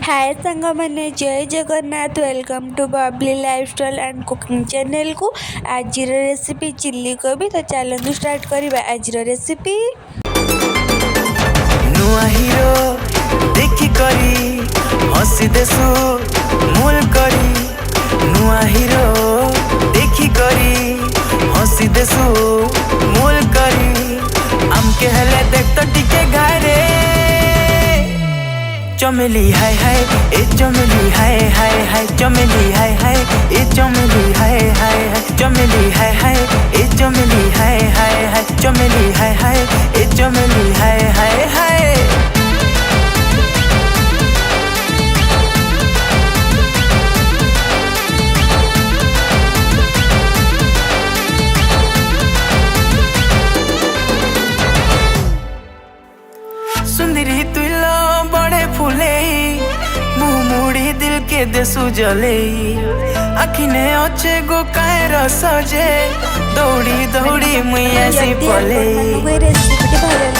हाय सांग मैंने जय Jagannath welcome to Babli lifestyle and cooking channel को। आज रेसिपी चिल्ली कोबी। तो चलते स्टार्ट करवा आज रेसिपी। नुआ हीरो देखी करी हसी देसु मूल करी नुआ हीरो देखी करी हसी देसु मूल करी आमके हेले देख तो टिके घारे चमेली हाय हाय ए चमेली हाय हाय हाय चमेली हाय हाय ए चमेली हाय हाय हाय चमेली हाय हाय ए चमेली हाय हाय हाय चमेली हाय हाय ए चमेली हाय हाय हाय। सुंदरी तुलो बड़े फूले मुँह मुड़ी दिल के देसु जले आखिने अच्छे गो कायर सजे दौड़ी दौड़ी मुई ऐसी पले। रेसिपी भल